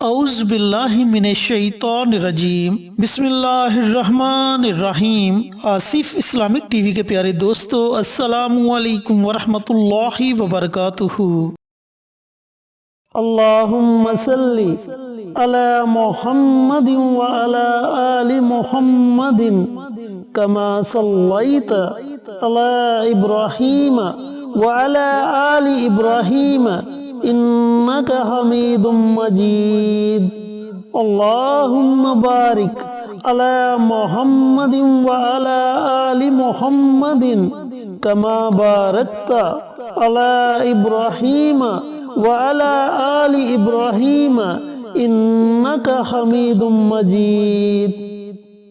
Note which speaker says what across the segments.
Speaker 1: اعوذ باللہ من الشیطان الرجیم بسم اللہ الرحمن الرحیم۔ آصف اسلامک ٹی وی کے پیارے دوستو، السلام علیکم ورحمۃ اللہ وبرکاتہ۔ اللہم صلی علی محمد وعلی آل محمد کما صلیت علی ابراہیم وعلی آل ابراہیم انک حمید مجید۔ اللہم بارک علی محمد وعلی آل محمد کما بارکت علی ابراہیم وعلی آل ابراہیم انک حمید مجید۔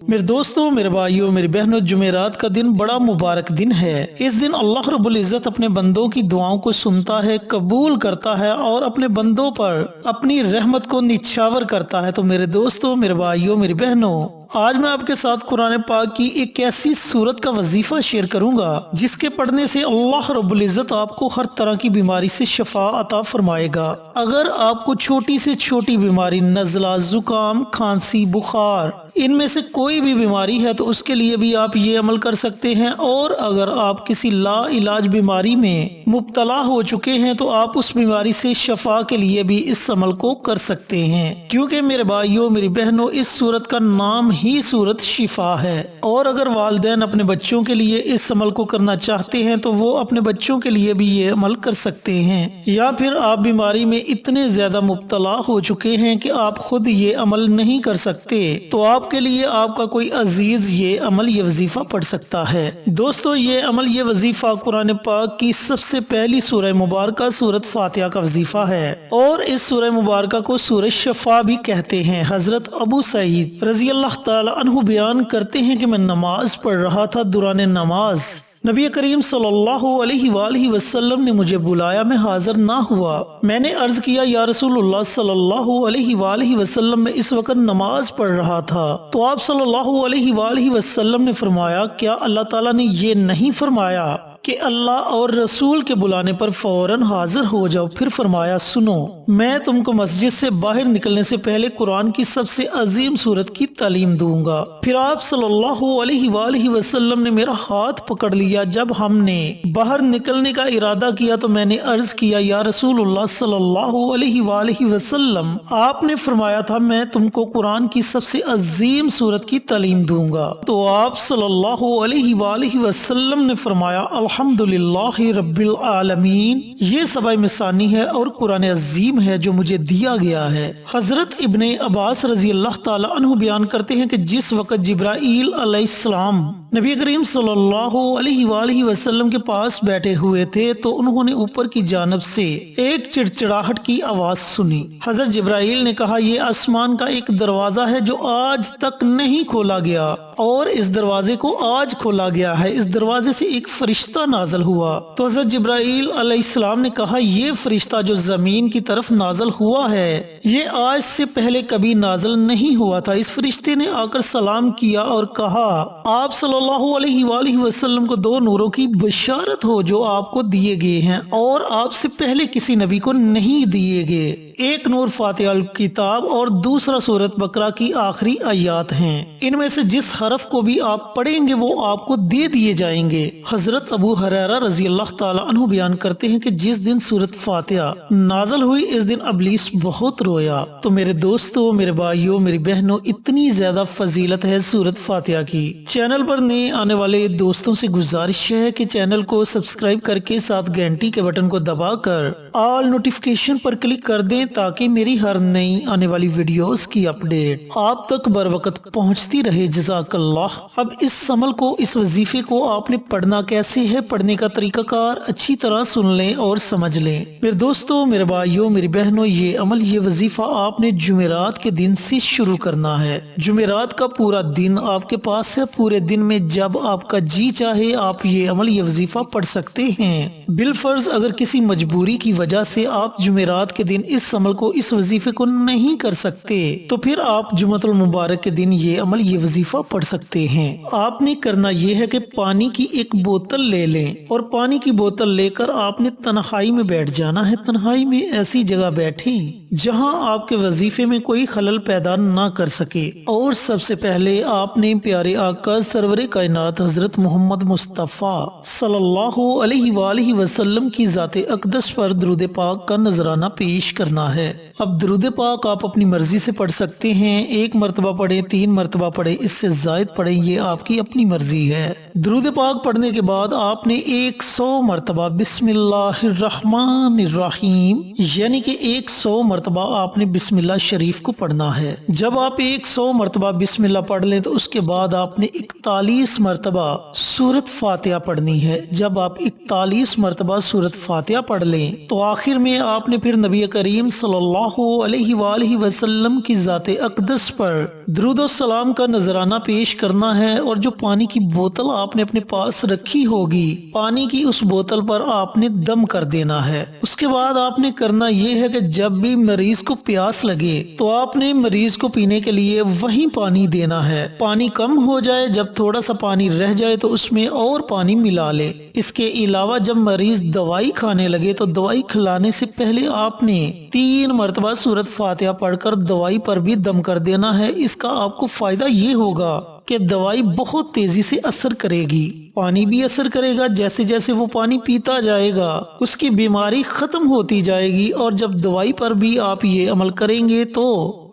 Speaker 1: میرے دوستوں، میرے بھائیوں، میری بہنوں، جمعرات کا دن بڑا مبارک دن ہے۔ اس دن اللہ رب العزت اپنے بندوں کی دعاؤں کو سنتا ہے، قبول کرتا ہے اور اپنے بندوں پر اپنی رحمت کو نچھاور کرتا ہے۔ تو میرے دوستوں، میرے بھائیوں، میری بہنوں، آج میں آپ کے ساتھ قرآن پاک کی ایک ایسی سورت کا وظیفہ شیئر کروں گا جس کے پڑھنے سے اللہ رب العزت آپ کو ہر طرح کی بیماری سے شفا عطا فرمائے گا۔ اگر آپ کو چھوٹی سے چھوٹی بیماری، نزلہ، زکام، کھانسی، بخار، ان میں سے کوئی بھی بیماری ہے تو اس کے لیے بھی آپ یہ عمل کر سکتے ہیں، اور اگر آپ کسی لا علاج بیماری میں مبتلا ہو چکے ہیں تو آپ اس بیماری سے شفا کے لیے بھی اس عمل کو کر سکتے ہیں، کیونکہ میرے بھائیوں، میری بہنوں، اس سورت کا نام ہی سورت شفا ہے۔ اور اگر والدین اپنے بچوں کے لیے اس عمل کو کرنا چاہتے ہیں تو وہ اپنے بچوں کے لیے بھی یہ عمل کر سکتے ہیں، یا پھر آپ بیماری میں اتنے زیادہ مبتلا ہو چکے ہیں کہ آپ خود یہ عمل نہیں کر سکتے تو آپ کے لیے آپ کا کوئی عزیز یہ عمل، یہ وظیفہ پڑھ سکتا ہے۔ دوستو، یہ عمل، یہ وظیفہ قرآن پاک کی سب سے پہلی سورہ مبارکہ سورۃ فاتحہ کا وظیفہ ہے، اور اس سورہ مبارکہ کو سورہ شفا بھی کہتے ہیں۔ حضرت ابو سعید رضی اللہ تعالی عنہ بیان کرتے ہیں کہ میں نماز پڑھ رہا تھا، دوران نماز نبی کریم صلی اللہ علیہ وآلہ وسلم نے مجھے بلایا، میں حاضر نہ ہوا۔ میں نے عرض کیا، یا رسول اللہ صلی اللہ علیہ وآلہ وسلم، میں اس وقت نماز پڑھ رہا تھا۔ تو آپ صلی اللہ علیہ وآلہ وسلم نے فرمایا، کیا اللہ تعالیٰ نے یہ نہیں فرمایا کہ اللہ اور رسول کے بلانے پر فوراً حاضر ہو جاؤ؟ پھر فرمایا، سنو، میں تم کو مسجد سے باہر نکلنے سے پہلے قرآن کی سب سے عظیم سورت کی تعلیم دوں گا۔ پھر آپ صلی اللہ علیہ وآلہ وسلم نے میرا ہاتھ پکڑ لیا۔ جب ہم نے باہر نکلنے کا ارادہ کیا تو میں نے عرض کیا، یا رسول اللہ صلی اللہ علیہ وآلہ وسلم، آپ نے فرمایا تھا میں تم کو قرآن کی سب سے عظیم سورت کی تعلیم دوں گا۔ تو آپ صلی اللہ علیہ وآلہ وسلم نے فرمایا، الحمدللہ رب العالمین، یہ سبع مثانی ہے اور قرآن عظیم ہے جو مجھے دیا گیا ہے۔ حضرت ابن عباس رضی اللہ تعالی عنہ بیان کرتے ہیں کہ جس وقت جبرائیل علیہ السلام نبی کریم صلی اللہ علیہ وآلہ وسلم کے پاس بیٹھے ہوئے تھے تو انہوں نے اوپر کی جانب سے ایک چڑچڑاہٹ کی آواز سنی۔ حضرت جبرائیل نے کہا، یہ آسمان کا ایک دروازہ ہے جو آج تک نہیں کھولا گیا، اور اس دروازے کو آج کھولا گیا ہے۔ اس دروازے سے ایک فرشتہ نازل ہوا۔ تو حضرت جبرائیل علیہ السلام نے کہا، یہ فرشتہ جو زمین کی طرف نازل ہوا ہے یہ آج سے پہلے کبھی نازل نہیں ہوا تھا۔ اس فرشتے نے آ کر سلام کیا اور کہا، آپ صلی اللہ علیہ وآلہ وسلم کو دو نوروں کی بشارت ہو جو آپ کو دیے گئے ہیں اور آپ سے پہلے کسی نبی کو نہیں دیے گئے۔ ایک نور فاتحہ الکتاب اور دوسرا سورۃ بقرہ کی آخری آیات ہیں۔ ان میں سے جس حرف کو بھی آپ پڑھیں گے وہ آپ کو دے دیے جائیں گے۔ حضرت ابو ہریرہ رضی اللہ تعالی عنہ بیان کرتے ہیں کہ جس دن سورۃ فاتحہ نازل ہوئی اس دن ابلیس بہت رویا۔ تو میرے دوستو، میرے بھائیوں، میری بہنوں، اتنی زیادہ فضیلت ہے سورۃ فاتحہ کی۔ چینل پر نئے آنے والے دوستوں سے گزارش ہے کہ چینل کو سبسکرائب کر کے ساتھ گھنٹی کے بٹن کو دبا کر آل نوٹیفیکیشن پر کلک کر دیں تاکہ میری ہر نئی آنے والی ویڈیوز کی اپڈیٹ آپ تک بر وقت پہنچتی رہے۔ جزاک اللہ۔ اب اس عمل کو، اس وظیفے کو آپ نے پڑھنا کیسے ہے، پڑھنے کا طریقہ کار اچھی طرح سن لیں اور سمجھ لیں۔ میرے دوستوں، میرے بھائیوں، میری بہنوں، یہ عمل، یہ وظیفہ آپ نے جمعرات کے دن سے شروع کرنا ہے۔ جمعرات کا پورا دن آپ کے پاس ہے۔ پورے دن میں جب آپ کا جی چاہے آپ یہ عمل، یہ وظیفہ پڑھ سکتے ہیں۔ بالفرض اگر کسی مجبوری کی وجہ سے آپ جمعرات کے دن اس عمل کو، اس وظیفے کو نہیں کر سکتے، تو پھر آپ جمعۃ المبارک کے دن یہ عمل، یہ وظیفہ پڑھ سکتے ہیں۔ آپ نے کرنا یہ ہے کہ پانی کی ایک بوتل لے لیں اور پانی کی بوتل لے کر آپ نے تنہائی میں بیٹھ جانا ہے۔ تنہائی میں ایسی جگہ بیٹھیں جہاں آپ کے وظیفے میں کوئی خلل پیدا نہ کر سکے، اور سب سے پہلے آپ نے پیارے آقا سرور کائنات حضرت محمد مصطفیٰ صلی اللہ علیہ وآلہ وسلم کی ذات اقدس پر درود پاک کا نذرانہ پیش کرنا ہے۔ اب درود پاک آپ اپنی مرضی سے پڑھ سکتے ہیں، 1 مرتبہ پڑھیں، 3 مرتبہ پڑھیں، اس سے زائد پڑھیں، یہ آپ کی اپنی مرضی ہے۔ درود پاک پڑھنے کے بعد آپ نے 100 مرتبہ بسم اللہ الرحمن الرحیم یعنی کہ 100 مرتبہ آپ نے بسم اللہ شریف کو پڑھنا ہے۔ جب آپ 100 مرتبہ بسم اللہ پڑھ لیں تو اس کے بعد آپ نے 41 مرتبہ سورۃ فاتحہ پڑھنی ہے۔ جب آپ 41 مرتبہ سورۃ فاتحہ پڑھ لیں تو آخر میں آپ نے پھر نبی کریم صلی اللہ علیہ وآلہ وسلم کی ذات اقدس پر درود و سلام کا نذرانہ پیش کرنا ہے، اور جو پانی کی بوتل آپ نے اپنے پاس رکھی ہوگی، پانی کی اس بوتل پر آپ نے دم کر دینا ہے۔ اس کے بعد آپ نے کرنا یہ ہے کہ جب بھی مریض کو پیاس لگے تو آپ نے مریض کو پینے کے لیے وہیں پانی دینا ہے۔ پانی کم ہو جائے، جب تھوڑا سا پانی رہ جائے تو اس میں اور پانی ملا لے۔ اس کے علاوہ جب مریض دوائی کھانے لگے تو دوائی کھلانے سے پہلے آپ نے 3 مرتبہ سورۃ فاتحہ پڑھ کر دوائی پر بھی دم کر دینا ہے۔ اس کا آپ کو فائدہ یہ ہوگا کہ دوائی بہت تیزی سے اثر کرے گی، پانی بھی اثر کرے گا، جیسے جیسے وہ پانی پیتا جائے گا اس کی بیماری ختم ہوتی جائے گی، اور جب دوائی پر بھی آپ یہ عمل کریں گے تو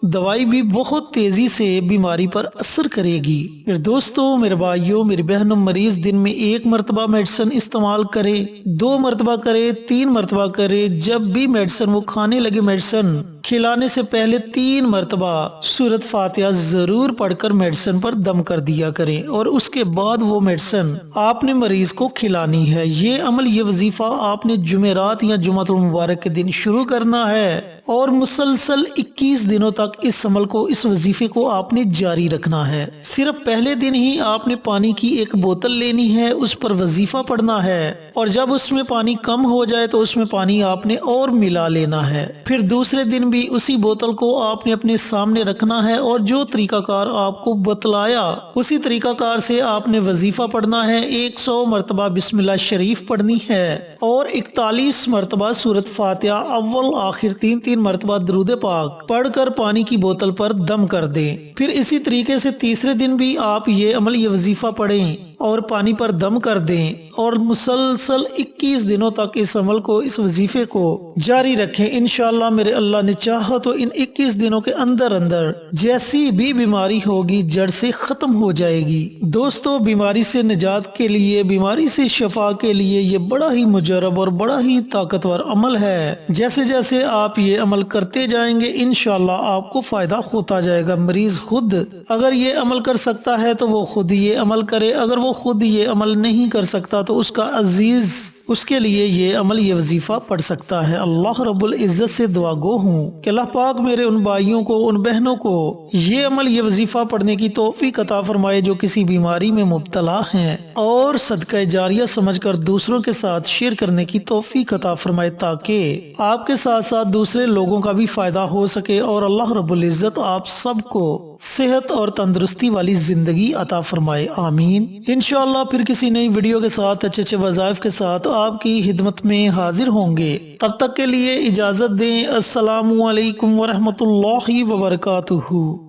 Speaker 1: دوائی بھی بہت تیزی سے بیماری پر اثر کرے گی۔ میرے دوستوں، میرے بھائیوں، میری بہنوں، مریض دن میں 1 مرتبہ میڈیسن استعمال کرے، 2 مرتبہ کرے، 3 مرتبہ کرے، جب بھی میڈیسن وہ کھانے لگے، میڈیسن کھلانے سے پہلے 3 مرتبہ سورۃ فاتحہ ضرور پڑھ کر میڈیسن پر دم کر دیا کریں، اور اس کے بعد وہ میڈیسن آپ نے مریض کو کھلانی ہے۔ یہ عمل، یہ وظیفہ آپ نے جمعرات یا جمعۃ المبارک کے دن شروع کرنا ہے، اور مسلسل 21 دنوں تک اس عمل کو، اس وظیفے کو آپ نے جاری رکھنا ہے۔ صرف پہلے دن ہی آپ نے پانی کی ایک بوتل لینی ہے، اس پر وظیفہ پڑھنا ہے، اور جب اس میں پانی کم ہو جائے تو اس میں پانی آپ نے اور ملا لینا ہے۔ پھر دوسرے دن بھی اسی بوتل کو آپ نے اپنے سامنے رکھنا ہے، اور جو طریقہ کار آپ کو بتلایا اسی طریقہ کار سے آپ نے وظیفہ پڑھنا ہے۔ 100 مرتبہ بسم اللہ شریف پڑھنی ہے، اور 41 مرتبہ سورۃ فاتحہ اول آخر 3 مرتبہ درود پاک پڑھ کر پانی کی بوتل پر دم کر دیں۔ پھر اسی طریقے سے تیسرے دن بھی آپ یہ عمل، یہ وظیفہ پڑھیں اور پانی پر دم کر دیں، اور مسلسل 21 دنوں تک اس عمل کو، اس وظیفے کو جاری رکھیں۔ انشاءاللہ میرے اللہ نے چاہا تو ان 21 دنوں کے اندر اندر جیسی بھی بیماری ہوگی جڑ سے ختم ہو جائے گی۔ دوستو، بیماری سے نجات کے لیے، بیماری سے شفا کے لیے یہ بڑا ہی مجرب اور بڑا ہی طاقتور عمل ہے۔ جیسے جیسے آپ یہ عمل کرتے جائیں گے انشاءاللہ آپ کو فائدہ ہوتا جائے گا۔ مریض خود اگر یہ عمل کر سکتا ہے تو وہ خود یہ عمل کرے، اگر وہ خود یہ عمل نہیں کر سکتا تو اس کا عزیز اس کے لیے یہ عمل، یہ وظیفہ پڑھ سکتا ہے۔ اللہ رب العزت سے دعا گو ہوں کہ اللہ پاک میرے ان بھائیوں کو، ان بہنوں کو یہ عمل، یہ وظیفہ پڑھنے کی توفیق عطا فرمائے جو کسی بیماری میں مبتلا ہیں، اور صدقہ جاریہ سمجھ کر دوسروں کے ساتھ شیئر کرنے کی توفیق عطا فرمائے، تاکہ آپ کے ساتھ ساتھ دوسرے لوگوں کا بھی فائدہ ہو سکے، اور اللہ رب العزت آپ سب کو صحت اور تندرستی والی زندگی عطا فرمائے، آمین۔ انشاءاللہ پھر کسی نئی ویڈیو کے ساتھ، اچھے اچھے وظائف کے ساتھ آپ کی خدمت میں حاضر ہوں گے۔ تب تک کے لیے اجازت دیں۔ السلام علیکم ورحمۃ اللہ وبرکاتہ۔